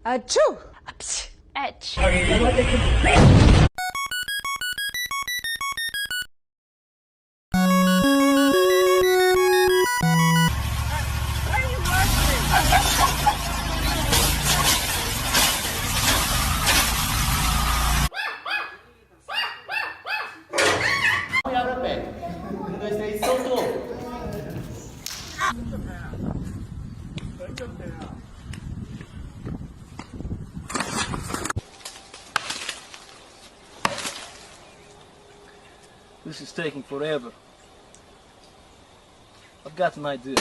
Achoo! Apsh! Etch. This is taking forever. I've got an idea.